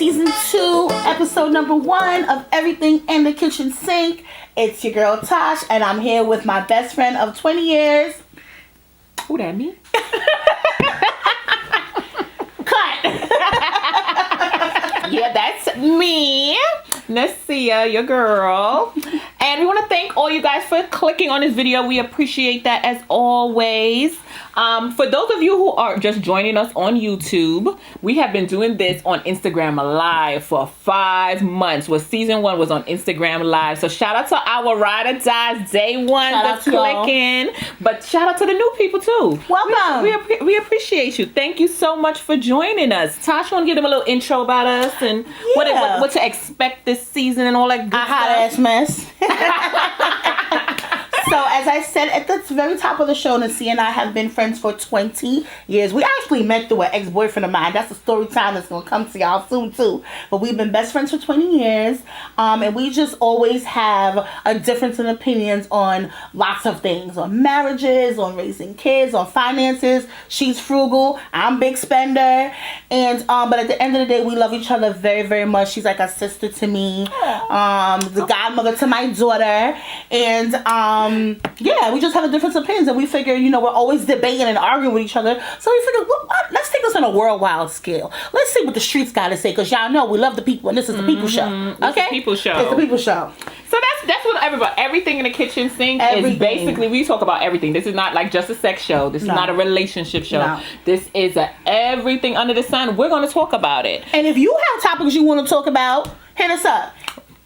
season 2, episode number 1 of Everything in the Kitchen Sink. It's your girl Tosh, and I'm here with my best friend of 20 years. Who that, me? Cut. Yeah, that's me, Nasia, your girl. And we want to thank all you guys for clicking on this video. We appreciate that as always. For those of you who are just joining us on YouTube, we have been doing this on Instagram Live for 5 months. Season 1 was on Instagram Live. So shout out to our ride or dies day one that's clicking. But shout out to the new people too. Welcome. We appreciate you. Thank you so much for joining us. Tasha, want to give them a little intro about us and what to expect this season and all that good stuff? Hot ass mess. So, as I said at the very top of the show, Nasia and I have been friends for 20 years. We actually met through an ex-boyfriend of mine. That's a story time that's going to come to y'all soon, too. But we've been best friends for 20 years. And we just always have a difference in opinions on lots of things. On marriages, on raising kids, on finances. She's frugal. I'm big spender. And but at the end of the day, we love each other very, very much. She's like a sister to me. The godmother to my daughter. And yeah, we just have a difference of opinions, and we figure, we're always debating and arguing with each other. So we figured, let's take this on a worldwide scale. Let's see what the streets got to say, because y'all know we love the people, and this is the people show. Okay, it's the people show. It's the people show. So that's what everything in the kitchen sink is basically. We talk about everything. This is not like just a sex show. This is not a relationship show. No. This is everything under the sun. We're going to talk about it. And if you have topics you want to talk about, hit us up.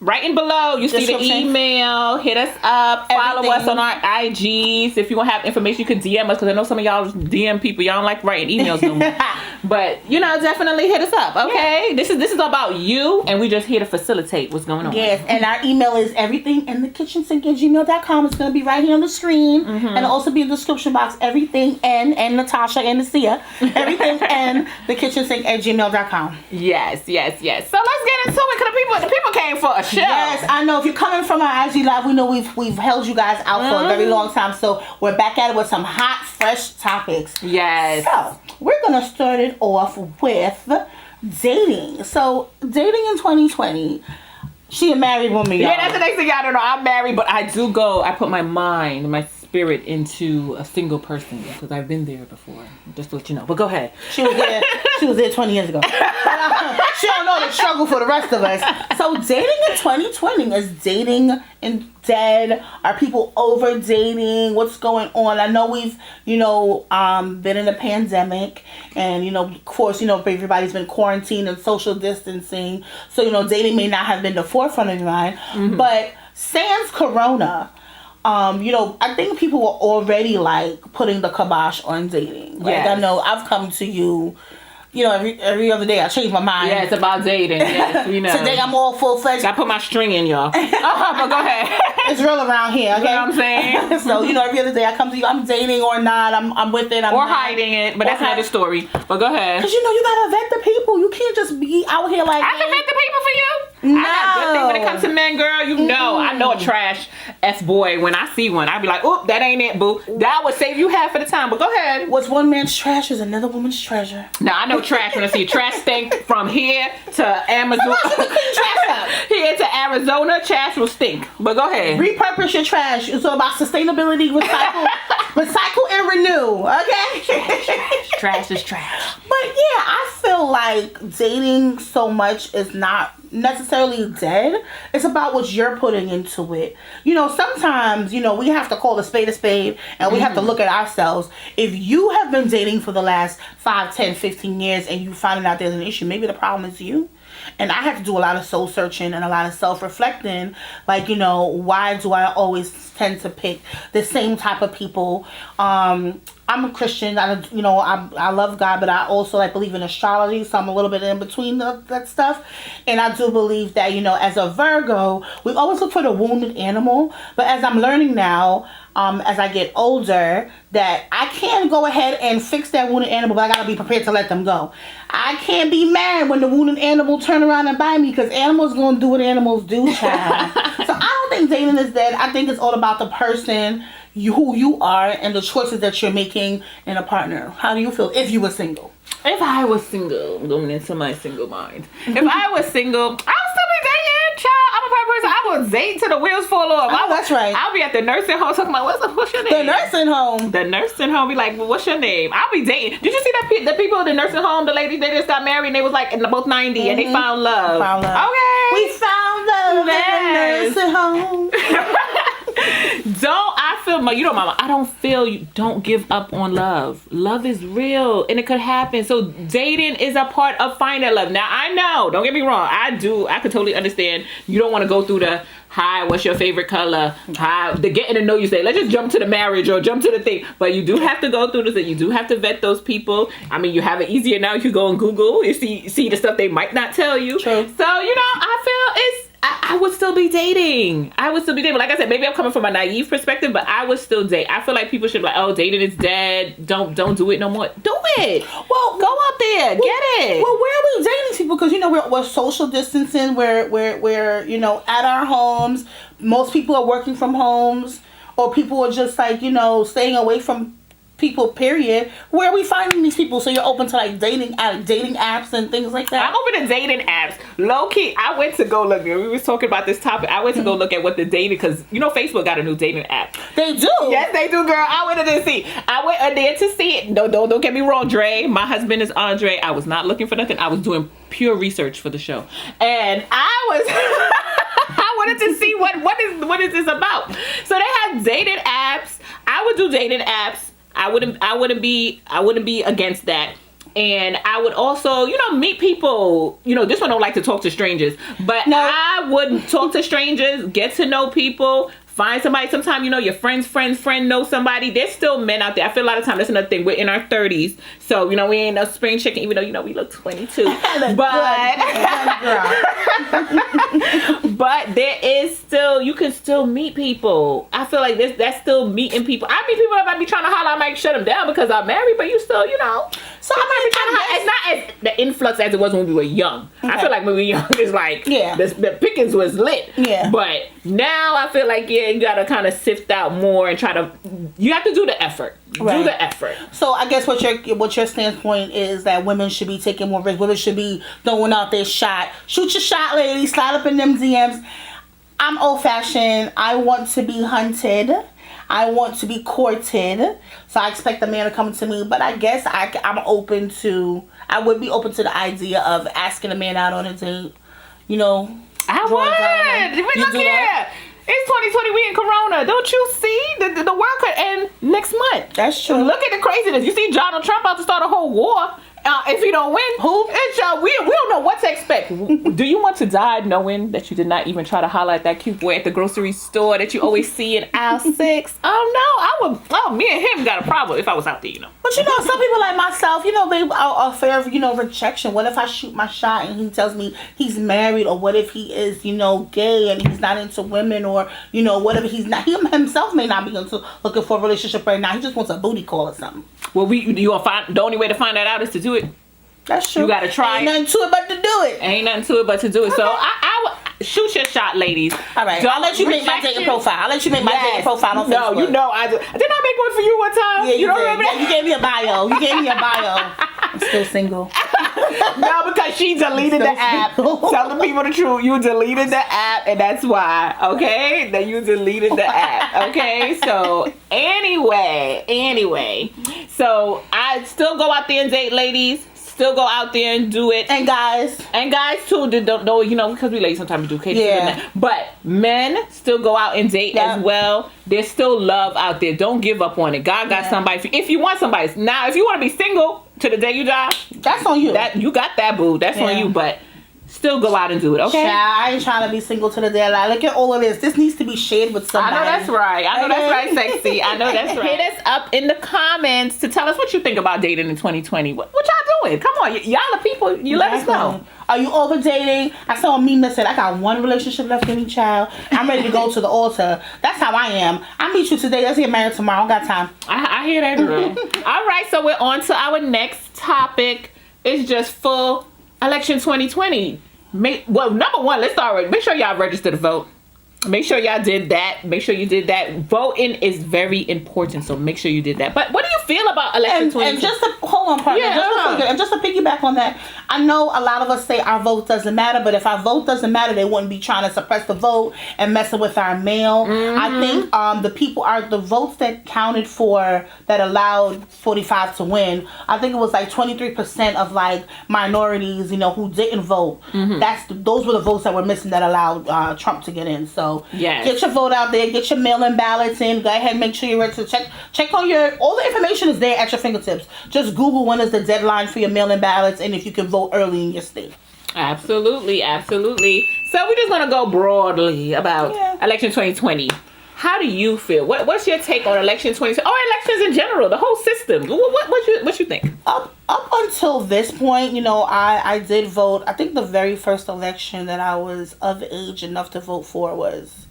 Writing below, you see the email. Hit us up. Follow us on our IGs. If you want to have information, you can DM us, because I know some of y'all DM people. Y'all don't like writing emails no more. But definitely hit us up. Okay, yeah. This is about you, and we just here to facilitate what's going on. Yes, and our email is everythinginthekitchensink@gmail.com. It's going to be right here on the screen, and it'll also be in the description box. Everything and Natasha and Nasia. Everything and thekitchensink@gmail.com. Yes. So let's get into it, because the people came for a show. Yes, I know. If you're coming from our IG Live, we know we've held you guys out for a very long time. So we're back at it with some hot, fresh topics. Yes. So we're going to start it off with dating. So dating in 2020. She a married woman, y'all. Yeah, that's the next thing y'all don't know. I'm married, but I put my mind, my spirit into a single person, because I've been there before. Just to let you know. But go ahead. She was there 20 years ago. She don't know the struggle for the rest of us. So dating in 2020, is dating dead? Are people over dating? What's going on? I know we've been in a pandemic, and of course everybody's been quarantined and social distancing, so dating may not have been the forefront of your mind. But sans corona, I think people were already putting the kibosh on dating. Yes. I know I've come to you, every other day I change my mind. Yeah, it's about dating. Yes, we know. Today I'm all full-fledged. I put my string in, y'all. But go ahead. It's real around here, okay? You know what I'm saying? So, every other day I come to you, I'm dating or not, I'm with it, I'm or not. hiding it, but that's another story. But go ahead. Because you gotta vet the people. You can't just be out here like, I can vet the people for you. No. I got good things when it comes to men, girl. I know a trash F-boy when I see one. I be like, oop, that ain't it, boo. That would save you half of the time, but go ahead. What's one man's trash is another woman's treasure. Now, I know trash when I see trash stink from here to Amazon. Here to Arizona, trash will stink. But go ahead. Repurpose your trash. It's all about sustainability, recycle and renew, okay? Trash is trash. But yeah, I feel like dating so much is not necessarily dead. It's about what you're putting into it. Sometimes, we have to call a spade, and we have to look at ourselves. If you have been dating for the last 5, 10, 15 years and you finding out there's an issue, maybe the problem is you. And I have to do a lot of soul searching and a lot of self-reflecting. Why do I always tend to pick the same type of people? I'm a Christian. I love God, but I also believe in astrology, so I'm a little bit in between that stuff. And I do believe that as a Virgo, we always look for the wounded animal. But as I'm learning now, as I get older, that I can go ahead and fix that wounded animal, but I gotta be prepared to let them go. I can't be mad when the wounded animal turn around and bite me, because animals gonna do what animals do, child. So I don't think dating is dead. I think it's all about the person. who you are and the choices that you're making in a partner? How do you feel if you were single? If I was single, I'm going into my single mind. If I was single, I'll still be dating, child. I'm a type of person. I will date till the wheels fall off. Oh, that's right. I'll be at the nursing home talking about, what's your name? The nursing home. The nursing home be like, well, what's your name? I'll be dating. Did you see the people in the nursing home, the ladies, they just got married and they was like in both 90 and they found love. Okay. We found love in the nursing home. Mama, I don't feel you don't give up on love. Love is real and it could happen. So dating is a part of finding love. Now I know, don't get me wrong, I could totally understand you don't want to go through the hi, what's your favorite color? Hi, the getting to know you say, let's just jump to the marriage or jump to the thing. But you do have to go through this and you do have to vet those people. I mean, you have it easier now. You go on Google, you see the stuff they might not tell you. True. So, I feel I would still be dating. Like I said, maybe I'm coming from a naive perspective, but I would still date. I feel like people should be like, oh, dating is dead. Don't do it no more. Do it. Well, go out there. Get it. Well, where are we dating people? Because, we're social distancing. We're at our homes. Most people are working from homes. Or people are just like, staying away from people, period. Where are we finding these people? So you're open to like dating apps and things like that? I'm open to dating apps. Low key, I went to go look. We was talking about this topic. I went to go look at what the dating, because Facebook got a new dating app. They do. Yes, they do, girl. I went there to see it. No, don't get me wrong, Dre. My husband is Andre. I was not looking for nothing. I was doing pure research for the show, and I wanted to see what is this about. So they have dating apps. I would do dating apps. I wouldn't be against that. And I would also, meet people. This one don't like to talk to strangers, but no. I would talk to strangers, get to know people, find somebody. Sometimes, your friend know somebody. There's still men out there. I feel a lot of time, that's another thing. We're in our 30s. So, we ain't no spring chicken, even though, we look 22. But there is still, you can still meet people. I feel like that's still meeting people. I meet people that might be trying to holler, I might shut them down because I'm married, but you still, So I might be trying to holler. It's not as the influx as it was when we were young. Okay. I feel like when we were young, it's like, the pickings was lit. Yeah. But now I feel like, you gotta kind of sift out more and you have to do the effort. Right. Do the effort. So I guess what your standpoint is that women should be taking more risks. Women should be throwing out their shot. Shoot your shot, ladies. Slide up in them DMs. I'm old fashioned. I want to be hunted. I want to be courted. So I expect a man to come to me. But I guess I would be open to the idea of asking a man out on a date. I would. Look here. It's 2020. We in Corona. Don't you see? The world could end next month. That's true. Look at the craziness. You see Donald Trump about to start a whole war. If you don't win, who? We don't know what to expect. Do you want to die knowing that you did not even try to holler at that cute boy at the grocery store that you always see in aisle 6? Me and him got a problem if I was out there, But some people like myself, they are afraid of, rejection. What if I shoot my shot and he tells me he's married, or what if he is, gay and he's not into women, or, what if he's not, he himself may not be looking for a relationship right now. He just wants a booty call or something. Well, the only way to find that out is to do it. That's true. You gotta try. Ain't nothing to it but to do it. Ain't nothing to it but to do it. Okay. So I would shoot your shot, ladies. All right. I'll let you make my dating profile. I'll let you make my dating profile on Facebook. No, I did. Didn't I make one for you one time? Yeah, you don't did. remember that? You gave me a bio. I'm still single. No, because she deleted the app. Tell the people the truth. You deleted the app, and that's why. Okay, that you deleted the app. Okay, so anyway, so I still go out there and date, ladies. Still go out there and do it. And guys too, don't know, because we ladies sometimes do cases. Yeah. But men still go out and date as well. There's still love out there. Don't give up on it. God got somebody. If you want somebody. Now, if you want to be single to the day you die, that's on you. You got that, boo. That's on you. But still go out and do it, okay? I ain't trying to be single to the day I die. Look at all of this. This needs to be shared with somebody. I know that's right, sexy. I know that's right. Hit us up in the comments to tell us what you think about dating in 2020. What y'all doing? Come on, y'all are people. Let us know. Are you over dating? I saw a meme that said, I got one relationship left in me, child. I'm ready to go to the altar. That's how I am. I meet you today. Let's get married tomorrow. I don't got time. I hear that, girl. All right, so we're on to our next topic. It's just full election 2020. Number one, let's start with, make sure y'all register to vote. Make sure y'all did that. Make sure you did that. Voting is very important, so make sure you did that. But what do you feel about election 2020? And just to hold on, partner, and just to piggyback on that, I know a lot of us say our vote doesn't matter, but if our vote doesn't matter, they wouldn't be trying to suppress the vote and messing with our mail. I think the votes that counted for that allowed 45 to win. I think it was like 23% of like minorities, who didn't vote. Those were the votes that were missing that allowed Trump to get in. So get your vote out there, get your mail-in ballots in. Go ahead and make sure you're ready to check on all the information is there at your fingertips. Just Google when is the deadline for your mail-in ballots and if you can vote early in your state. Absolutely. So we're just going to go broadly about election 2020. How do you feel? What's your take on election 2020? Or elections in general, the whole system? What you think? Up until this point, I did vote. I think the very first election that I was of age enough to vote for was,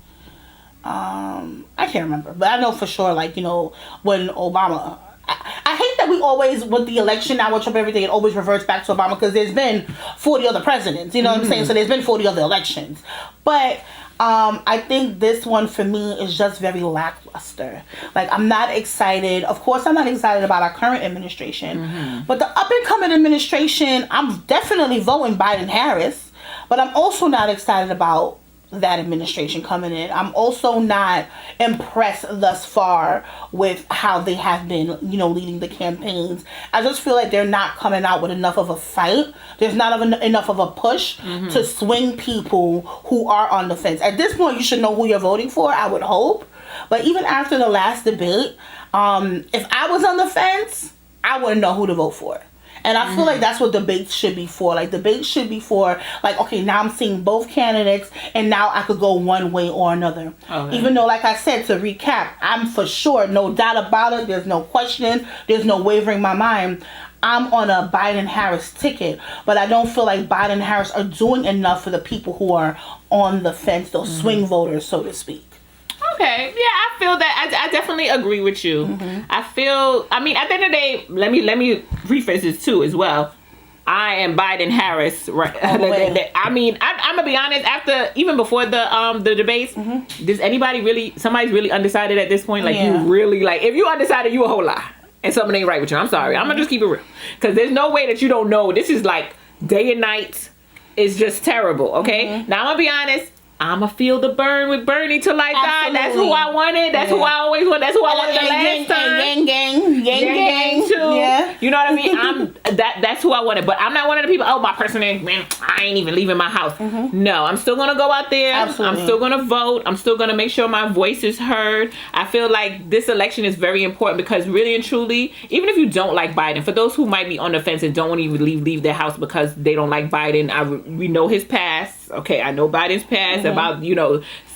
I can't remember, but I know for sure, when Obama. I hate that we always, with the election now, with Trump, everything, it always reverts back to Obama because there's been 40 other presidents, you know what I'm saying? So there's been 40 other elections. But I think this one for me is just very lackluster. I'm not excited. Of course, I'm not excited about our current administration. But the up-and-coming administration, I'm definitely voting Biden-Harris. But I'm also not excited about that administration coming in. I'm also not impressed thus far with how they have been, leading the campaigns. I just feel like they're not coming out with enough of a fight. There's not enough of a push to swing people who are on the fence. At this point, you should know who you're voting for, I would hope. But even after the last debate, if I was on the fence, I wouldn't know who to vote for. And I feel like that's what debates should be for. Debates should be for, okay, now I'm seeing both candidates, and now I could go one way or another. Okay. Even though, like I said, to recap, I'm for sure, no doubt about it, there's no question, there's no wavering my mind, I'm on a Biden-Harris ticket. But I don't feel like Biden and Harris are doing enough for the people who are on the fence, those swing voters, so to speak. Okay, yeah, I feel that. I definitely agree with you. At the end of the day, let me rephrase this too as well. I am Biden Harris, right? I'm gonna be honest. Even before the debates, does somebody's really undecided at this point? You really if you undecided, you a whole lot, and something ain't right with you. I'm sorry. I'm gonna just keep it real, because there's no way that you don't know. This is day and night. It's just terrible. Okay, now I'm gonna be honest. I'ma feel the burn with Bernie till I die. That's who I wanted. That's who I always wanted. That's who I wanted the last time. Gang too. Yeah. You know what I mean? That's who I wanted. But I'm not one of the people, my person ain't, man, I ain't even leaving my house. No, I'm still gonna go out there. Absolutely. I'm still gonna vote. I'm still gonna make sure my voice is heard. I feel like this election is very important because really and truly, even if you don't like Biden, for those who might be on the fence and don't want to even leave their house because they don't like Biden, we know his past. Okay, I know Biden's past about,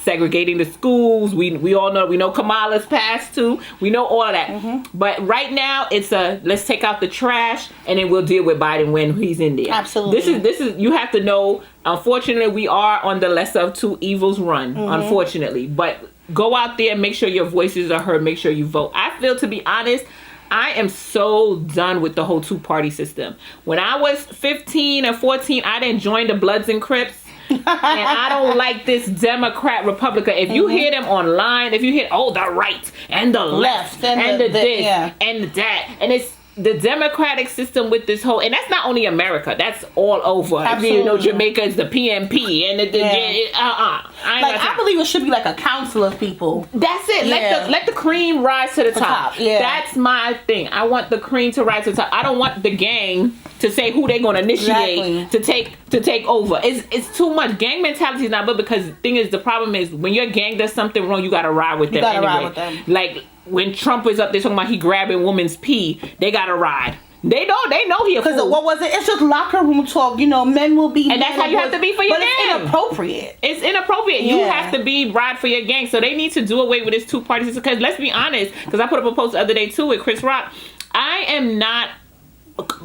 segregating the schools. We all know, we know Kamala's past too. We know all of that. But right now it's let's take out the trash and then we'll deal with Biden when he's in there. Absolutely. This is you have to know, unfortunately we are on the lesser of two evils run, unfortunately. But go out there and make sure your voices are heard, make sure you vote. I feel, to be honest, I am so done with the whole two-party system. When I was 15 or 14, I didn't join the Bloods and Crips. And I don't like this Democrat Republican. If you hear them online, if you hear the right and the left and the this and that, and it's the democratic system with this whole, and that's not only America, that's all over. Absolutely. Jamaica is the PNP and I believe it should be a council of people. That's it. Let the cream rise to the top. Yeah. That's my thing. I want the cream to rise to the top. I don't want the gang to say who they're going to initiate to take over. It's too much. Gang mentality is not good, because the problem is when your gang does something wrong, you got to ride with them. Ride with them. When Trump was up there talking about he grabbing woman's pee, they got to ride. They know he a fool. Because what was it? It's just locker room talk. Men will be. And that's how you have to be for your gang. It's inappropriate. It's inappropriate. Yeah. You have to ride for your gang. So they need to do away with this two-party system. Because let's be honest, because I put up a post the other day too with Chris Rock. I am not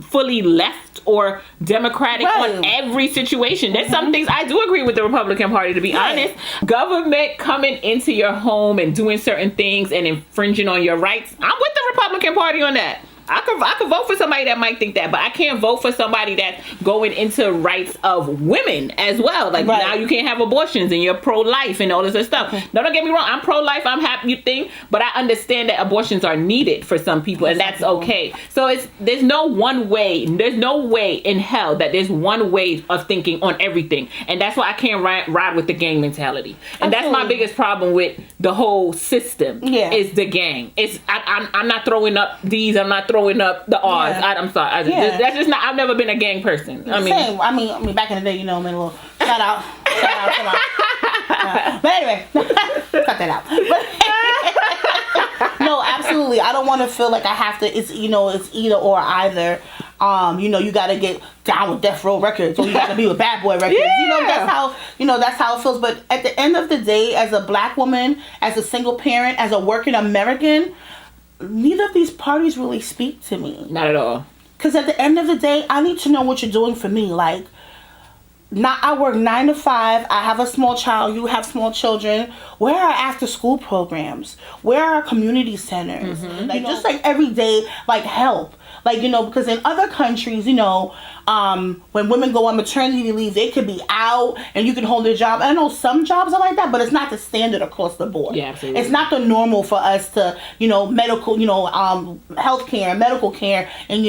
fully left or democratic on every situation. There's some things I do agree with the Republican Party, to be honest. Government coming into your home and doing certain things and infringing on your rights, I'm with the Republican Party on that. I could vote for somebody that might think that, but I can't vote for somebody that's going into rights of women as well. Like now you can't have abortions and you're pro-life and all this other stuff. No, don't get me wrong. I'm pro-life. I'm happy you think, but I understand that abortions are needed for some people, and that's okay. So there's no one way. There's no way in hell that there's one way of thinking on everything, and that's why I can't ride with the gang mentality. And that's my biggest problem with the whole system. Is the gang. I'm not throwing up these. I'm not throwing up the R's. I'm sorry. That's just not. I've never been a gang person. I mean, back in the day, you know, I mean, a little shout out to my. But anyway, cut that out. But, no, absolutely. I don't want to feel like I have to. It's either or either. You got to get down with Death Row Records, or you got to be with Bad Boy Records. That's how it feels. But at the end of the day, as a black woman, as a single parent, as a working American, neither of these parties really speak to me. Not at all. Because at the end of the day, I need to know what you're doing for me. Like, I work 9 to 5. I have a small child. You have small children. Where are after school programs? Where are community centers? Just like everyday help. Because in other countries, when women go on maternity leave, they could be out and you can hold their job. I know some jobs are like that, but it's not the standard across the board. Yeah, absolutely. It's not the normal for us to, medical, healthcare, medical care, and,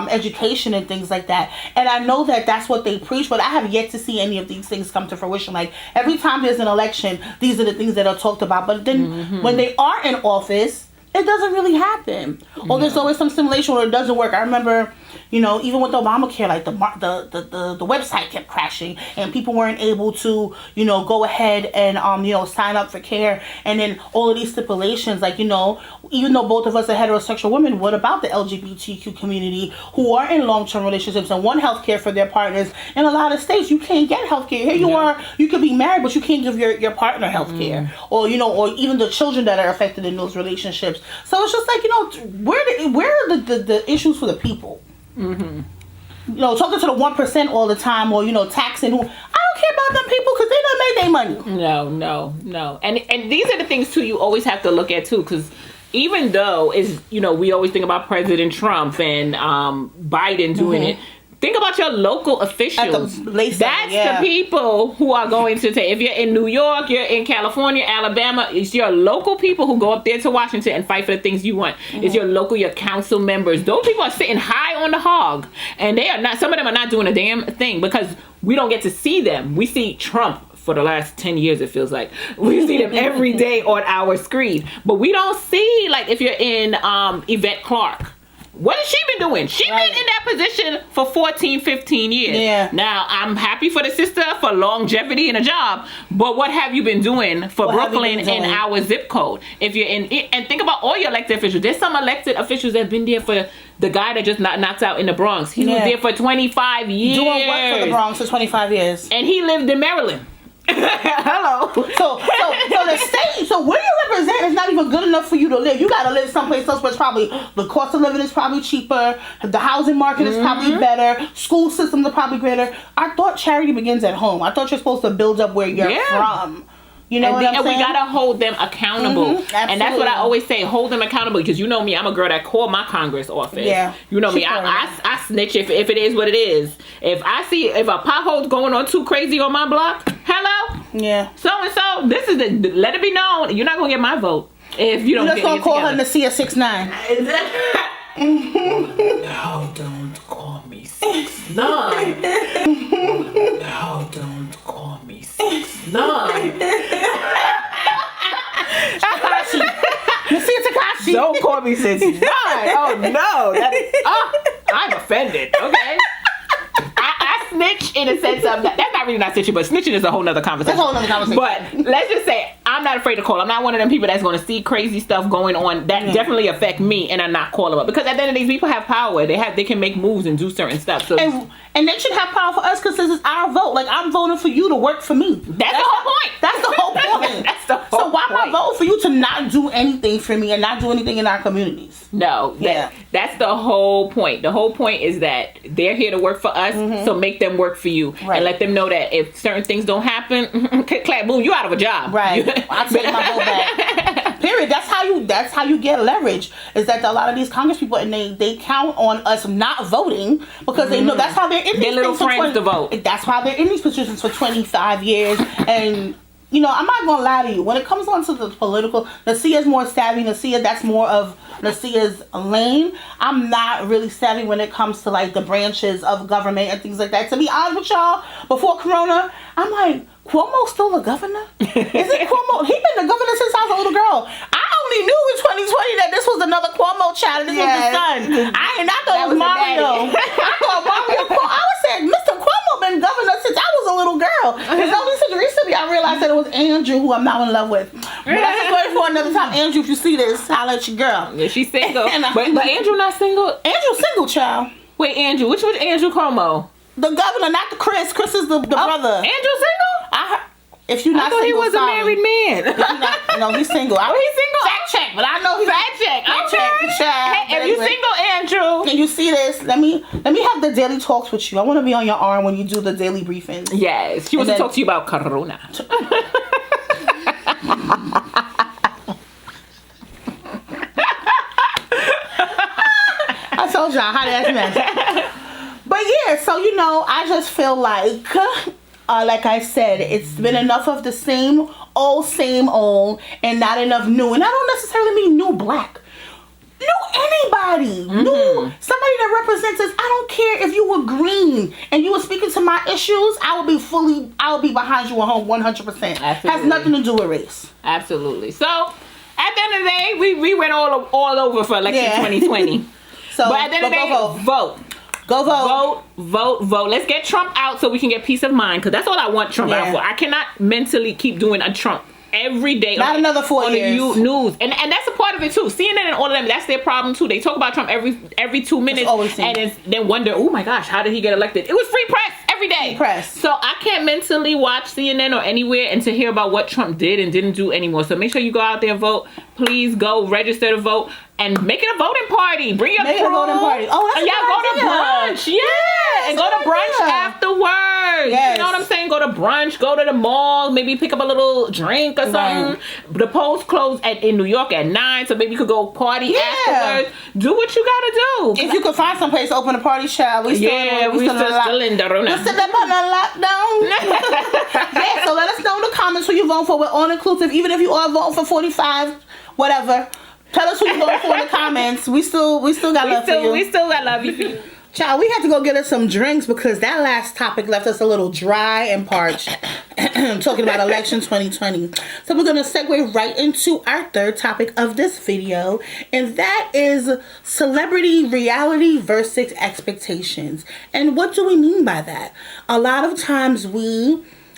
education and things like that. And I know that that's what they preach, but I have yet to see any of these things come to fruition. Like, every time there's an election, these are the things that are talked about. But then when they are in office, it doesn't really happen. Or there's always some simulation where it doesn't work. I remember, even with Obamacare, like the website kept crashing and people weren't able to, go ahead and, sign up for care. And then all of these stipulations, even though both of us are heterosexual women, what about the LGBTQ community who are in long-term relationships and want health care for their partners? In a lot of states, you can't get health care. Here you are, you could be married, but you can't give your partner health care. Or, or even the children that are affected in those relationships. So it's just like, where are the issues for the people? Talking to the 1% all the time, or taxing who. I don't care about them people because they done made their money. No. And these are the things too you always have to look at too, because even though we always think about President Trump and Biden doing it. Think about your local officials. That's the people who are going to take. If you're in New York, you're in California, Alabama, it's your local people who go up there to Washington and fight for the things you want. It's your council members. Those people are sitting high on the hog. And they are not, some of them are not doing a damn thing because we don't get to see them. We see Trump for the last 10 years, it feels like. We see them every day on our screen. But we don't see, if you're in Yvette Clarke. What has she been doing? She's been in that position for 14, 15 years. Yeah. Now, I'm happy for the sister for longevity in a job, but what have you been doing for Brooklyn and our zip code? If you're in, and think about all your elected officials. There's some elected officials that have been there for the guy that just knocked out in the Bronx. He was there for 25 years. Doing what for the Bronx for 25 years? And he lived in Maryland. Hello. So the state, so where you represent is not even good enough for you to live. You gotta live someplace else where it's probably, the cost of living is probably cheaper, the housing market is probably better, school systems are probably greater. I thought charity begins at home. I thought you're supposed to build up where you're from. You know what I'm saying? We gotta hold them accountable. And that's what I always say, hold them accountable, because you know me, I'm a girl that called my Congress office. Yeah. You know me, I snitch if it is what it is. If I see, if a pothole's going on too crazy on my block, hello? Yeah. So-and-so, this is let it be known, you're not gonna get my vote if you don't get it together. You're just gonna call her Nasia 6'9". No, don't call me 6'9". No, don't call me 6'9". Takashi. Don't call me 6'9". Oh no, I'm offended. Okay. I snitch in a sense of that's not really not snitching, but snitching is a whole nother conversation. But let's just say I'm not afraid to call. I'm not one of them people that's going to see crazy stuff going on that definitely affect me, and I'm not call them up, because at the end of the day, people have power. They can make moves and do certain stuff. So and they should have power for us, because this is our vote. Like, I'm voting for you to work for me. That's the whole point. That's the whole point. That's the whole point. So why am I voting for you to not do anything for me and not do anything in our communities? No. That's the whole point. The whole point is that they're here to work for us, so make them work for you. Right. And let them know that if certain things don't happen, click, clap, boom, you out of a job. Right. I'll take my vote back. Period. That's how you get leverage. Is that a lot of these Congress people, and they count on us not voting because they know that's how they're in these little friends to vote. That's why they're in these positions for 25 years. And you know, I'm not gonna lie to you. When it comes on to the political, Nasia's more savvy. That's more of Nasia's lane. I'm not really savvy when it comes to like the branches of government and things like that. To be honest with y'all, before Corona, I'm like, Cuomo's still the governor? Is it Cuomo? He been the governor since I was a little girl. I only knew in 2020 that this was another Cuomo child and this was his son. I thought it was Mario. I thought Mario Cuomo. I was saying, Mr. Cuomo been governor since I was a little girl. It's only since recently I realized that it was Andrew, who I'm now in love with. But that's just waiting for another time. Andrew, if you see this, holla at your girl. Yeah, she's single. but Andrew not single? Andrew's single, child. Wait, Andrew. Which was Andrew Cuomo? The governor, not the Chris. Chris is the brother. Andrew single? If you're not single, he was sorry. a married man. No, he's single. He's single. Fact check, but I know he's fact check. Okay. Hey, if you single, Andrew, and you see this, let me have the daily talks with you. I want to be on your arm when you do the daily briefings. Yes, she wants to talk to you about Corona. I told y'all how that's meant. But yeah, so you know, I just feel like I said, it's been enough of the same old, and not enough new. And I don't necessarily mean new black. New anybody. New somebody that represents us. I don't care if you were green and you were speaking to my issues. I will be behind you 100%. Absolutely. Has nothing to do with race. Absolutely. So at the end of the day, we went all over for election 2020. So, but at the end of the day, vote. Go vote. Vote. Let's get Trump out so we can get peace of mind, because that's all I want Trump out for. I cannot mentally keep doing a Trump every day. Not another 4 years. The news. And that's a part of it too. CNN and all of them, that's their problem too. They talk about Trump every 2 minutes and then wonder, oh my gosh, how did he get elected? It was free press every day. Free press. So I can't mentally watch CNN or anywhere and to hear about what Trump did and didn't do anymore. So make sure you go out there and vote. Please go register to vote. And make it a voting party. Bring your crew. A voting party. Oh, that's and y'all go to brunch. Yeah. And go to brunch afterwards. Yes. You know what I'm saying? Go to brunch. Go to the mall. Maybe pick up a little drink or something. Right. The polls close in New York at 9. So maybe you could go party afterwards. Do what you gotta do. If you could find some place to open a party, child. We still in the room. We're still on lockdown. Yeah, so let us know in the comments who you vote for. We're all inclusive. Even if you are voting for 45, whatever. Tell us who you voting for in the comments. We still got love for you. We still got love for you. Child, we had to go get us some drinks because that last topic left us a little dry and parched. Talking about election 2020. So we're going to segue right into our third topic of this video. And that is celebrity reality versus expectations. And what do we mean by that? A lot of times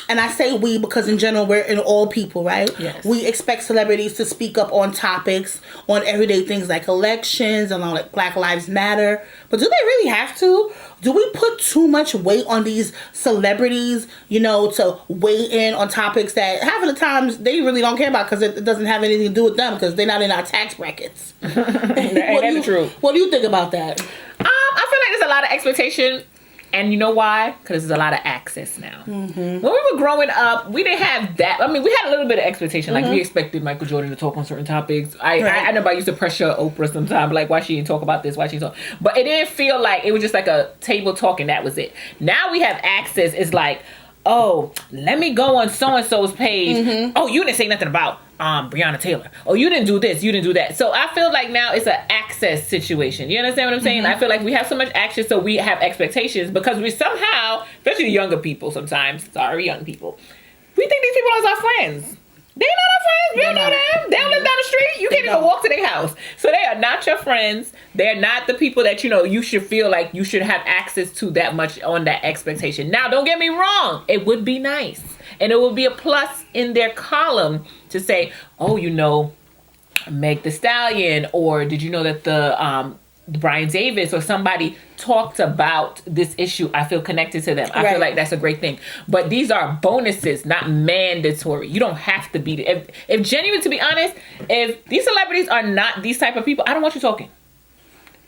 and I say we because in general we're in all people, right? Yes. We expect celebrities to speak up on topics, on everyday things like elections and on like Black Lives Matter. But do they really have to? Do we put too much weight on these celebrities, you know, to weigh in on topics that half of the times they really don't care about because it doesn't have anything to do with them because they're not in our tax brackets? That's true. What do you think about that? I feel like there's a lot of expectation. And you know why? Because there's a lot of access now. When we were growing up, we didn't have that. I mean, we had a little bit of expectation. Like, we expected Michael Jordan to talk on certain topics. I know I used to pressure Oprah sometimes. Like, why she didn't talk about this? Why she talk? But it didn't feel like it was just like a table talk and that was it. Now we have access. It's like, oh, let me go on so-and-so's page. Oh, you didn't say nothing about Breonna Taylor. Oh, you didn't do this, you didn't do that. So I feel like now it's an access situation. You understand what I'm saying? I feel like we have so much access, so we have expectations because we somehow, especially younger people sometimes, sorry young people, we think these people are our friends. They're not our friends. We don't know them. They don't live down the street. You can't even walk to their house. So they are not your friends. They're not the people that, you know, you should feel like you should have access to that much on that expectation. Now, don't get me wrong. It would be nice. And it would be a plus in their column to say, oh, you know, Meg Thee Stallion, or did you know that the Brian Davis or somebody talked about this issue? I feel connected to them. I feel like that's a great thing. But these are bonuses, not mandatory. You don't have to be. If genuine, to be honest, if these celebrities are not these type of people, I don't want you talking.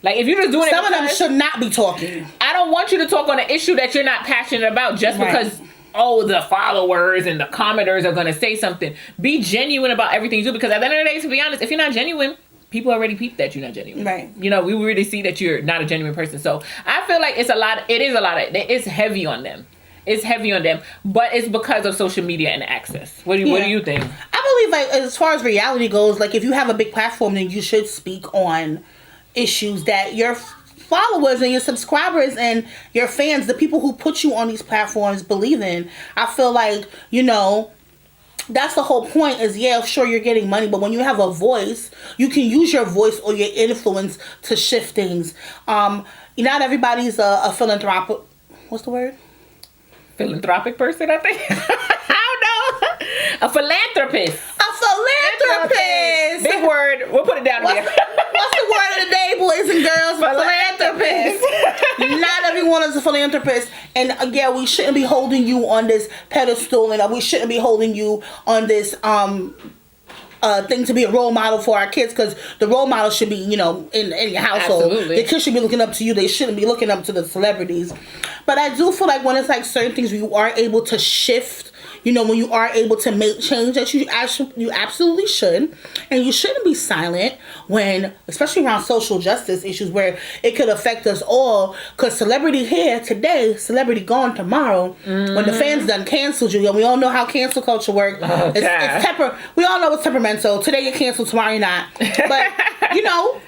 Like, if you're just doing some of them should not be talking. I don't want you to talk on an issue that you're not passionate about just because oh, the followers and the commenters are going to say something. Be genuine about everything you do, because at the end of the day, to be honest, if you're not genuine, people already peeped that you're not genuine. Right. You know, we really see that you're not a genuine person. So I feel like it's heavy on them. It's heavy on them, but it's because of social media and access. What do you think? I believe, like, as far as reality goes, like, if you have a big platform, then you should speak on issues that your followers and your subscribers and your fans, the people who put you on these platforms, believe in. I feel like, you know, that's the whole point is, yeah, sure, you're getting money, but when you have a voice, you can use your voice or your influence to shift things. Not everybody's a philanthropic. What's the word? Philanthropic person, I think. I don't know. A philanthropist. Big word. We'll put it down here. What's the word of the day, boys and girls? Philanthropist. Not everyone is a philanthropist. And yeah, we shouldn't be holding you on this pedestal, and we shouldn't be holding you on this thing to be a role model for our kids, because the role model should be, you know, in your household. Absolutely. The kids should be looking up to you. They shouldn't be looking up to the celebrities. But I do feel like when it's like certain things where you are able to shift, you know, when you are able to make change, that you absolutely should. And you shouldn't be silent when, especially around social justice issues where it could affect us all. Because celebrity here today, celebrity gone tomorrow. When the fans done canceled you, and we all know how cancel culture works. Okay. We all know it's temperamental. Today you're canceled, tomorrow you're not. But, you know,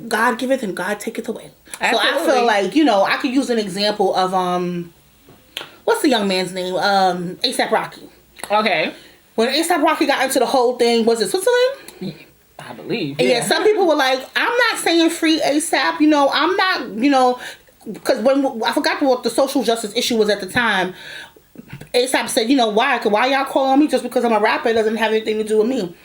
God giveth and God taketh away. Absolutely. So I feel like, you know, I could use an example of what's the young man's name? A$AP Rocky. Okay. When A$AP Rocky got into the whole thing, was it Switzerland? I believe. Yeah, some people were like, I'm not saying free A$AP, you know, I'm not, you know, because when I forgot what the social justice issue was at the time. A$AP said, you know, why y'all calling me just because I'm a rapper? It doesn't have anything to do with me.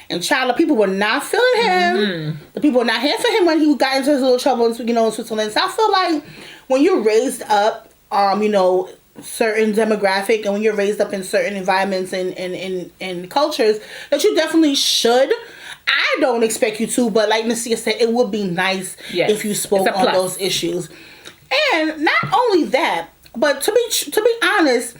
And child, the people were not feeling him. The people were not here for him when he got into his little trouble, you know, in Switzerland. So I feel like when you're raised up, you know, certain demographic, and when you're raised up in certain environments and cultures, that you definitely should. I don't expect you to, but like Nasia said, it would be nice if you spoke on those issues. And not only that, but to be honest,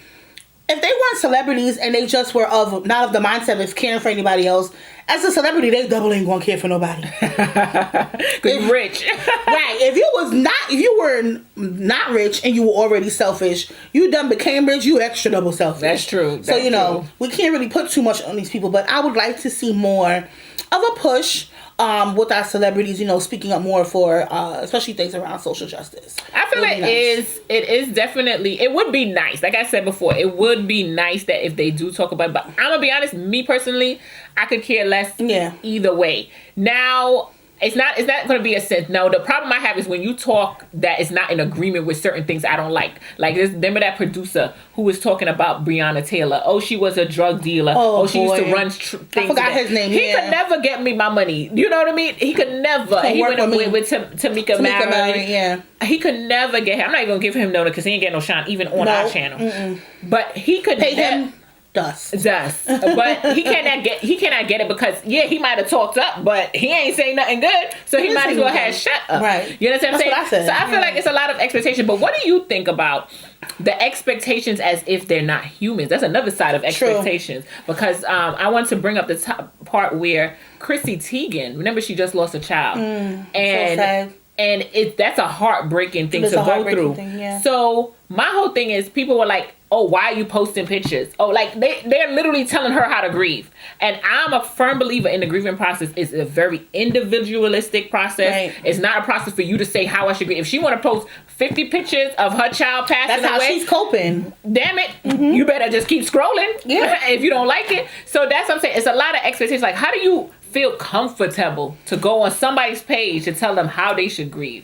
if they weren't celebrities and they just were not of the mindset of caring for anybody else, as a celebrity, they double ain't gonna care for nobody. Because you're rich. Right. If you were not rich and you were already selfish, you done became rich, you extra double selfish. That's true. So, you know, we can't really put too much on these people, but I would like to see more of a push with our celebrities, you know, speaking up more for especially things around social justice. I feel it is definitely, it would be nice. Like I said before, it would be nice that if they do talk about it, but I'm gonna be honest, me personally, I could care less either way. Now, it's not going to be a sense. No, the problem I have is when you talk that is not in agreement with certain things I don't like. Like this, remember that producer who was talking about Breonna Taylor? Oh, she was a drug dealer. Oh, she used to run things. I forgot his name. He could never get me my money. You know what I mean? He could never. He went with Tamika Mallory. Yeah. He could never get him. I'm not even going to give him no, because he ain't getting no shine even on our channel. But he could pay him. Dust. But he cannot get it because he might have talked up, but he ain't saying nothing good, so he might as well have shut up. Right. You understand what I'm saying? What I said. So I feel like it's a lot of expectation. But what do you think about the expectations as if they're not humans? That's another side of expectations. True. Because I want to bring up the top part where Chrissy Teigen, remember she just lost a child, and so sad. And that's a heartbreaking thing to go through. So my whole thing is, people were like, oh, why are you posting pictures? Oh, like they're literally telling her how to grieve. And I'm a firm believer in the grieving process. It's a very individualistic process. Right. It's not a process for you to say how I should grieve. If she want to post 50 pictures of her child passing away, that's how she's coping. Damn it, you better just keep scrolling if you don't like it. So that's what I'm saying. It's a lot of expectations. Like, how do you feel comfortable to go on somebody's page to tell them how they should grieve?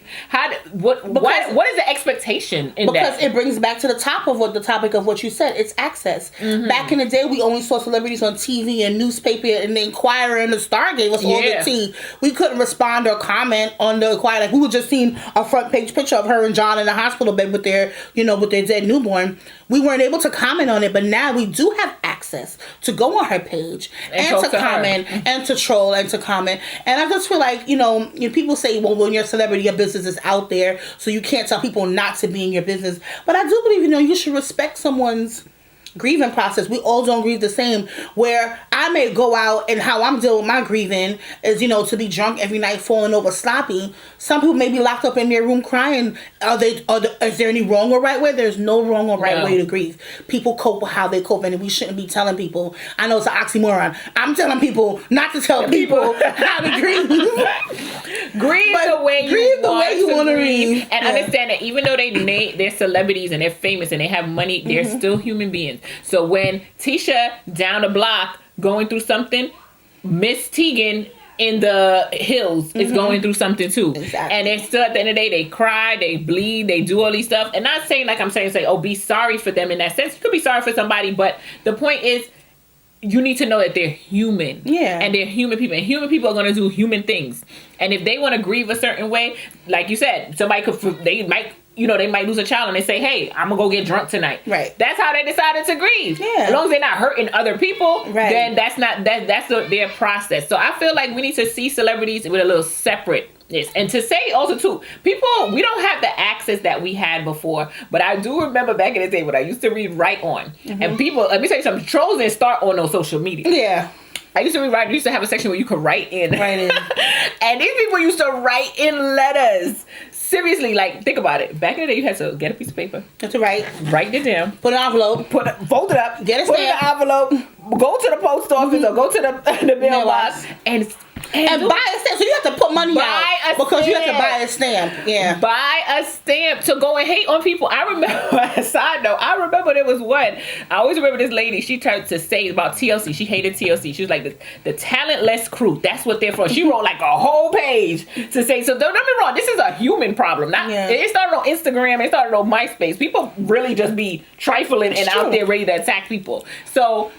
What is the expectation in that? Because it brings back to the top of the topic of what you said. It's access. Back in the day, we only saw celebrities on TV and newspaper, and the Inquirer and the Star gave us all the tea. We couldn't respond or comment on the Inquirer. Like, we were just seeing a front page picture of her and John in the hospital bed with their dead newborn. We weren't able to comment on it, but now we do have access to go on her page and to comment and to troll troll and to comment. And I just feel like, people say, well, when you're a celebrity, your business is out there, so you can't tell people not to be in your business. But I do believe, you should respect someone's grieving process. We all don't grieve the same. Where I may go out and how I'm dealing with my grieving is, to be drunk every night, falling over sloppy. Some people may be locked up in their room crying. Is there any wrong or right way? There's no wrong or right way to grieve. People cope with how they cope, and we shouldn't be telling people. I know it's an oxymoron. I'm telling people not to tell people how to grieve. Grieve the way you want to grieve. And Yeah. understand that even though they're celebrities and they're famous and they have money, they're still human beings. So when Tisha down the block going through something, Miss Tegan in the hills is going through something too. Exactly. And they're still, at the end of the day, they cry, they bleed, they do all these stuff. And not saying like I'm saying, oh, be sorry for them in that sense. You could be sorry for somebody, but the point is, you need to know that they're human. Yeah. And they're human people. And human people are going to do human things. And if they want to grieve a certain way, like you said, they might lose a child and they say, hey, I'm going to go get drunk tonight. Right. That's how they decided to grieve. Yeah. As long as they're not hurting other people, Right. then that's their process. So I feel like we need to see celebrities with a little separateness. And to say also too, people, we don't have the access that we had before, but I do remember back in the day when I used to read Right On. And people, let me tell you something, trolls didn't start on no social media. Yeah. I used to read Right. I used to have a section where you could write in. Right. And these people used to write in letters. Seriously, like, think about it. Back in the day, you had to get a piece of paper. That's right. Write it down. Put an envelope. Fold it up. Get a put it in stamp. an envelope. Go to the post office or go to the mailbox and buy a stamp. So you have to put money out because you have to buy a stamp. Yeah. Buy a stamp to go and hate on people. I remember, side note, there was one. I always remember this lady. She tried to say about TLC. She hated TLC. She was like, the talentless crew. That's what they're for. She wrote like a whole page to say, so don't get me wrong, this is a human problem. It started on Instagram. It started on MySpace. People really just be trifling and out there ready to attack people. So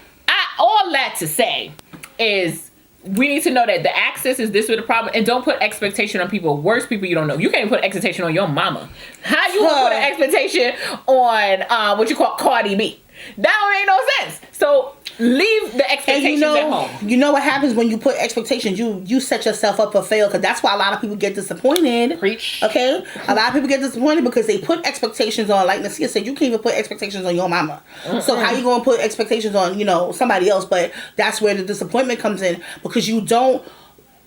all that to say is, we need to know that the access is this with the problem, and don't put expectation on people. Worst people you don't know. You can't even put expectation on your mama. How you gonna put an expectation on what you call Cardi B? That don't make no sense. So leave the expectations at home. You know what happens when you put expectations? You set yourself up for fail, because that's why a lot of people get disappointed. Preach. Okay? A lot of people get disappointed because they put expectations on, like Nasia said, you can't even put expectations on your mama. So how you gonna put expectations on, somebody else? But that's where the disappointment comes in, because you don't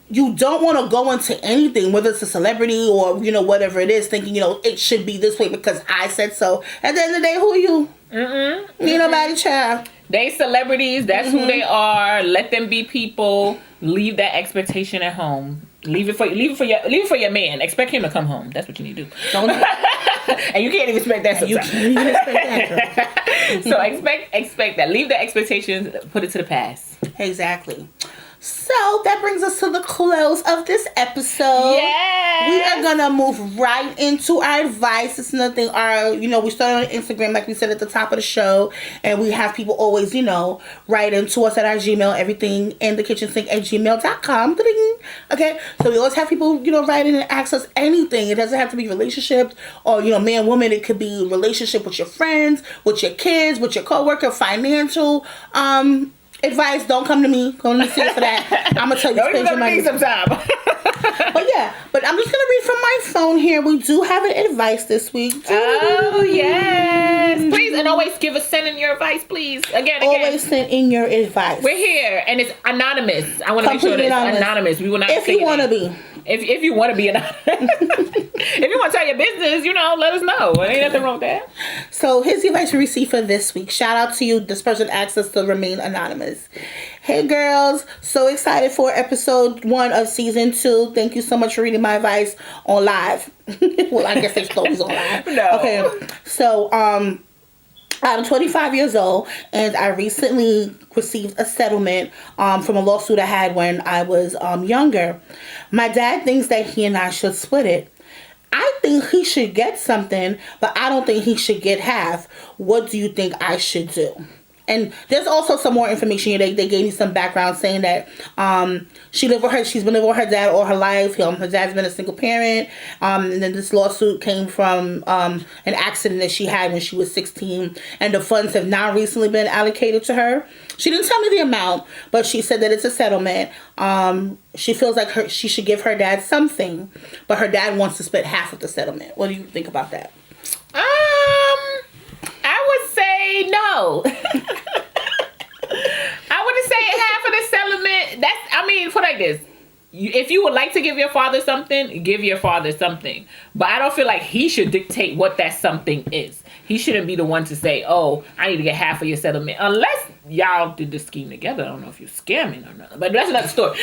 want to go into anything, whether it's a celebrity or, whatever it is, thinking, it should be this way because I said so. At the end of the day, who are you? Ain't nobody, child. They celebrities. That's who they are. Let them be people. Leave that expectation at home. Leave it for your man. Expect him to come home. That's what you need to do. Don't and you can't even expect that sometimes. You can't even expect that. So expect that. Leave the expectations. Put it to the past. Exactly. So that brings us to the close of this episode. Yes. We are gonna move right into our advice. It's nothing. We started on Instagram, like we said at the top of the show, and we have people always, write into us at our Gmail, everything in the kitchen sink at gmail.com. Okay, so we always have people, write in and ask us anything. It doesn't have to be relationships or man, woman. It could be relationship with your friends, with your kids, with your coworker, financial. Advice, don't come to me. Go to see for that. I'm gonna tell you, spend your money sometime. but I'm just gonna read from my phone here. We do have an advice this week. Oh yes, please, and always send in your advice, please. Again. Always send in your advice. We're here, and it's anonymous. I want to make sure that it's anonymous. We will not. If you want to be. If you want to be anonymous. If you want to tell your business, let us know. Ain't nothing wrong with that. So here's the advice we received for this week. Shout out to you. This person asked us to remain anonymous. Hey girls, so excited for episode 1 of season 2. Thank you so much for reading my advice on live. Well, I guess it's always on live. No. Okay. So I'm 25 years old, and I recently received a settlement from a lawsuit I had when I was younger. My dad thinks that he and I should split it. I think he should get something, but I don't think he should get half. What do you think I should do? And there's also some more information here. They gave me some background saying that she's been living with her dad all her life. Her dad's been a single parent. And then this lawsuit came from an accident that she had when she was 16. And the funds have now recently been allocated to her. She didn't tell me the amount, but she said that it's a settlement. She feels like she should give her dad something, but her dad wants to split half of the settlement. What do you think about that? I would say no. I wouldn't say half of the settlement. Put like this. If you would like to give your father something, give your father something. But I don't feel like he should dictate what that something is. He shouldn't be the one to say, oh, I need to get half of your settlement. Unless y'all did the scheme together. I don't know if you're scamming or not. But that's another story.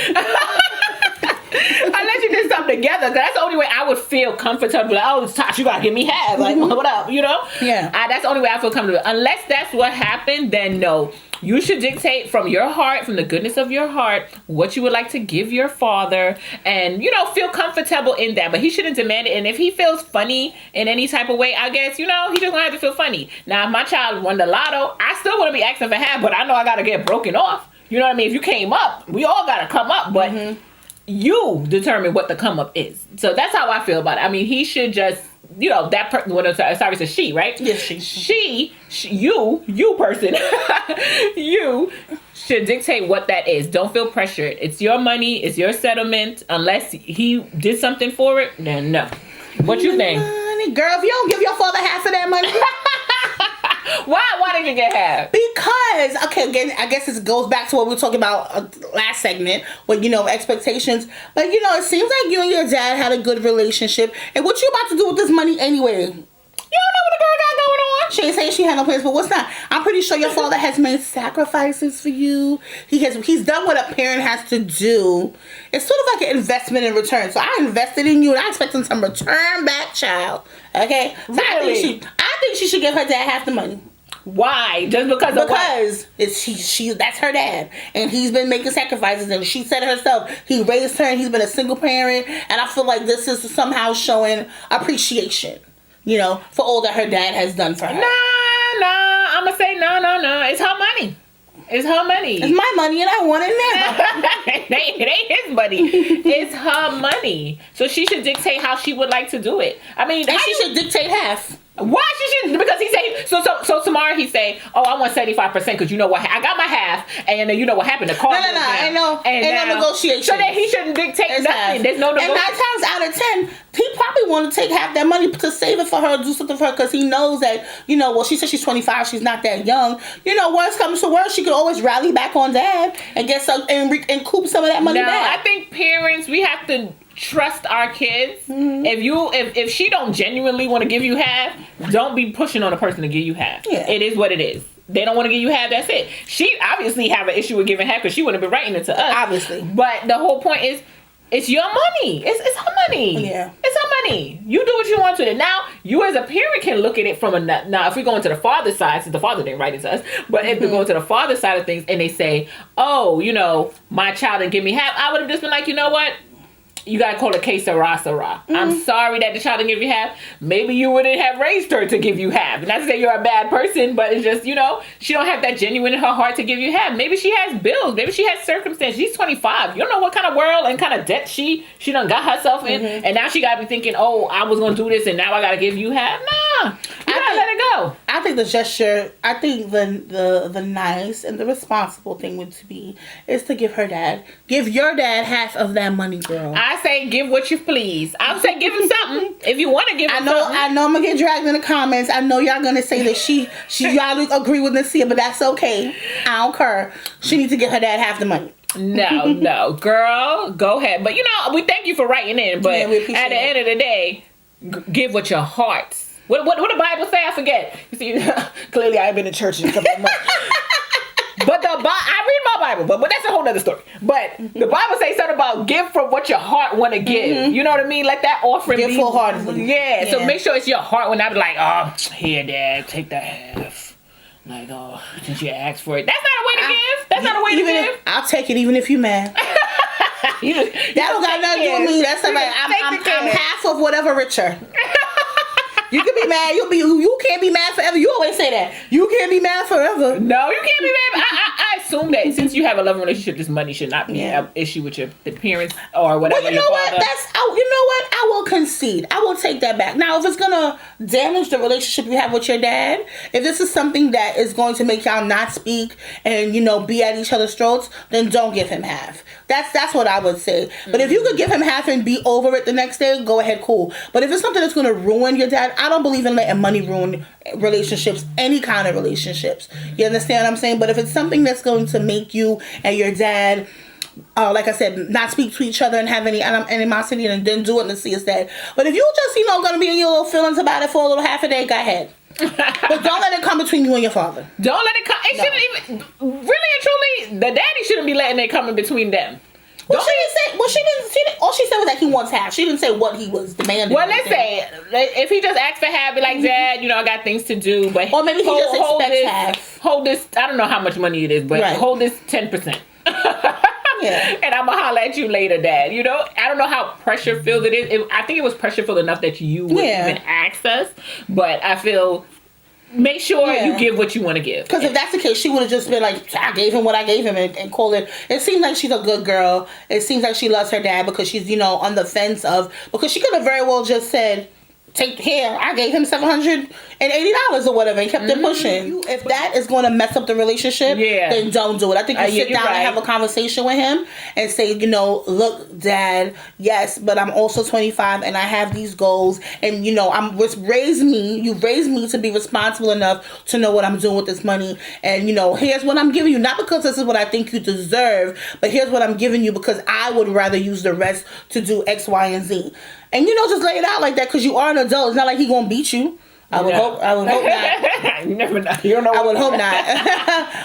Unless you did something together. Cause that's the only way I would feel comfortable. Like, oh, Tosh, you got to give me half. Like, what up? You know? Yeah. That's the only way I feel comfortable. Unless that's what happened, then no. You should dictate from your heart, from the goodness of your heart, what you would like to give your father and, feel comfortable in that. But he shouldn't demand it. And if he feels funny in any type of way, I guess, he just gonna have to feel funny. Now, if my child won the lotto, I still wouldn't be asking for half, but I know I got to get broken off. You know what I mean? If you came up, we all got to come up, but you determine what the come up is. So that's how I feel about it. I mean, he should just, that person, sorry, it's a she, right? Yes, she, you person, you should dictate what that is. Don't feel pressured. It's your money. It's your settlement. Unless he did something for it, then no. What you think? Girl, if you don't give your father half of that money. Why did you get half? Because, okay, again, I guess this goes back to what we were talking about last segment with, expectations. But, it seems like you and your dad had a good relationship. And what you about to do with this money anyway? You don't know what the girl got going on. She ain't saying she had no plans, but what's that? I'm pretty sure your father has made sacrifices for you. He's done what a parent has to do. It's sort of like an investment in return. So I invested in you, and I expect some return back, child. Okay? So really? I think she should give her dad half the money. Why? Just because of what? It's that's her dad, and he's been making sacrifices, and she said herself he raised her, and he's been a single parent, and I feel like this is somehow showing appreciation, for all that her dad has done for her. Nah, I'm gonna say no. It's her money. It's her money. It's my money, and I want it now. It ain't his money. It's her money. So she should dictate how she would like to do it. I mean, and she should dictate half. Why she shouldn't? Because he say so tomorrow he say, oh, I want 75% because you know what? I got my half, and then you know what happened. The car. No. Ain't no negotiation. So then he shouldn't dictate nothing. There's no negotiation. And 9 times out of 10, he probably want to take half that money to save it for her, do something for her, because he knows that she said she's 25, she's not that young. Worst comes to worst, she could always rally back on dad and get some and recoup some of that money back. I think parents, we have to trust our kids. If she don't genuinely want to give you half, don't be pushing on a person to give you half. It is what it is. They don't want to give you half, that's it. She obviously have an issue with giving half because she wouldn't be writing it to us, obviously. But the whole point is, it's your money. It's her money. Yeah. It's her money. You do what you want to. And now, you as a parent can look at it from now, if we go into the father's side, since the father didn't write it to us, but if we go into the father's side of things and they say, oh, my child didn't give me half, I would have just been like, you know what? You gotta call it que sera, sera. I'm sorry that the child didn't give you half. Maybe you wouldn't have raised her to give you half. Not to say you're a bad person, but it's just, she don't have that genuine in her heart to give you half. Maybe she has bills. Maybe she has circumstances. She's 25. You don't know what kind of world and kind of debt she done got herself in. And now she gotta be thinking, oh, I was gonna do this and now I gotta give you half. Nah. You gotta let it go. I think the gesture, the nice and the responsible thing would be is to give your dad half of that money, girl. I say give what you please. I would say give him something if you want to give him something. I know I'm gonna get dragged in the comments. I know y'all gonna say that y'all agree with Nasia, but that's okay. I don't care. She needs to give her dad half the money. No, girl, go ahead. But we thank you for writing in. But at the end of the day, give what your heart. What the Bible say? I forget. You see, clearly I ain't been in church in a couple of months. But I read my Bible, but that's a whole other story. But the Bible says something about give from what your heart want to give. You know what I mean? Let that offering give full-heartedly. Yeah, so make sure it's your heart when I'm like, oh, here, Dad, take the half. Like, oh, since you asked for it. That's not a way to give. That's not a way to give. I'll take it even if you're mad. That don't got nothing to do with me. That's like I'm half of whatever richer. You can be mad. You can't be mad forever. You always say that. You can't be mad forever. No, you can't be mad. I assume that since you have a loving relationship, this money should not be an issue with the parents or whatever. Well, you know what? I will concede. I will take that back. Now, if it's gonna damage the relationship you have with your dad, if this is something that is going to make y'all not speak and be at each other's throats, then don't give him half. That's what I would say. But if you could give him half and be over it the next day, go ahead, cool. But if it's something that's gonna ruin your dad, I don't believe in letting money ruin relationships, any kind of relationships. You understand what I'm saying? But if it's something that's going to make you and your dad, like I said, not speak to each other and have any animosity, and then do it and see it's dead. But if you just, gonna be in your little feelings about it for a little half a day, go ahead. But don't let it come between you and your father. Don't let it come. It shouldn't even. Really and truly, the daddy shouldn't be letting it come in between them. She didn't. All she said was that he wants half. She didn't say what he was demanding. Well, let's say if he just asked for half, be like, Dad, I got things to do, but or maybe he just expects half. Hold this. I don't know how much money it is, but hold this 10%. Yeah. And I'm gonna holler at you later, Dad. I don't know how pressure filled it is. I think it was pressure filled enough that you would even ask us, but I feel. Make sure you give what you want to give. Because if that's the case, she would have just been like, I gave him what I gave him and call it. It seems like she's a good girl. It seems like she loves her dad because she's, on the fence because she could have very well just said, I gave him $780 or whatever and kept it pushing. If that is going to mess up the relationship, then don't do it. I think you sit down and have a conversation with him and say, look, Dad, yes, but I'm also 25 and I have these goals and, you've raised me to be responsible enough to know what I'm doing with this money. And, here's what I'm giving you. Not because this is what I think you deserve, but here's what I'm giving you because I would rather use the rest to do X, Y, and Z. And just lay it out like that because you are an adult. It's not like he gonna beat you. I would hope not. You never know. You don't know. I would hope not.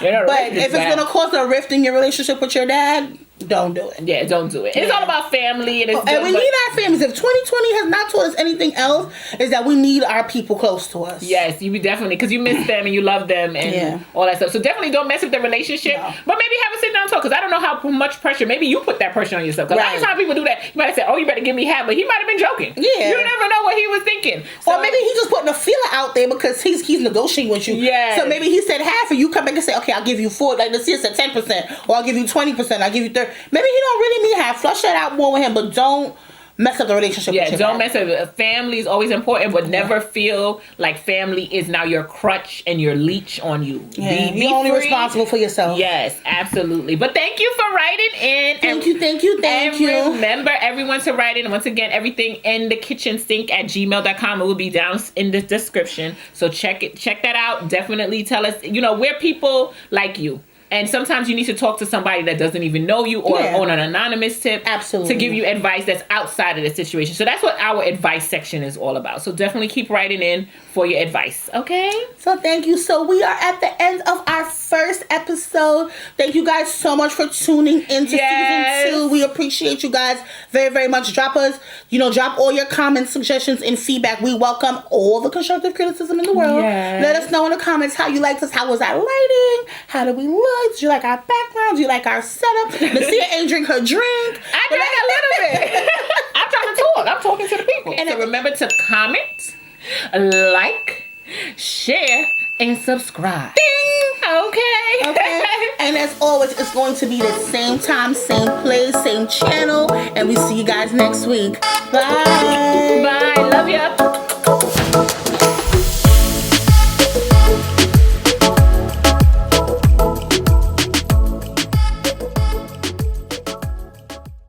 But if it's gonna cause a rift in your relationship with your dad, don't do it. Yeah, don't do it. It's all about family, and we need our families. If 2020 has not taught us anything else, is that we need our people close to us. Yes, you definitely, because you miss them and you love them and all that stuff. So definitely don't mess with the relationship. No. But maybe have a sit down talk, because I don't know how much pressure. Maybe you put that pressure on yourself. Because a lot of times people do that. You might have said, "Oh, you better give me half," but he might have been joking. Yeah, you never know what he was thinking. So, or maybe he's just putting a feeler out there because he's negotiating with you. Yeah. So maybe he said half, and you come back and say, "Okay, I'll give you 4." Like let's see, it's at 10%, or I'll give you 20%. I'll give you 30%. Maybe he don't really mean half. Flush that out more with him, but don't mess up the relationship. Yeah, don't mess up. Family is always important, but never feel like family is now your crutch and your leech on you. Yeah, you're only responsible for yourself. Yes, absolutely. But thank you for writing in. Thank you. And remember, everyone to write in. Once again, everything in the kitchen sink at gmail.com. It will be down in the description. So check that out. Definitely tell us, we're people like you. And sometimes you need to talk to somebody that doesn't even know you or on an anonymous tip. Absolutely. To give you advice that's outside of the situation. So that's what our advice section is all about. So definitely keep writing in for your advice. Okay? So thank you. So we are at the end of our first episode. Thank you guys so much for tuning into season 2. We appreciate you guys very, very much. Drop all your comments, suggestions, and feedback. We welcome all the constructive criticism in the world. Yes. Let us know in the comments how you liked us. How was our lighting? How did we look? Do you like our background? Do you like our setup? Nasia ain't drink her drink. I drank a little bit. I'm trying to talk. I'm talking to the people. And so remember to comment, like, share, and subscribe. Ding! Okay. And as always, it's going to be the same time, same place, same channel. And we see you guys next week. Bye. Bye. Love ya.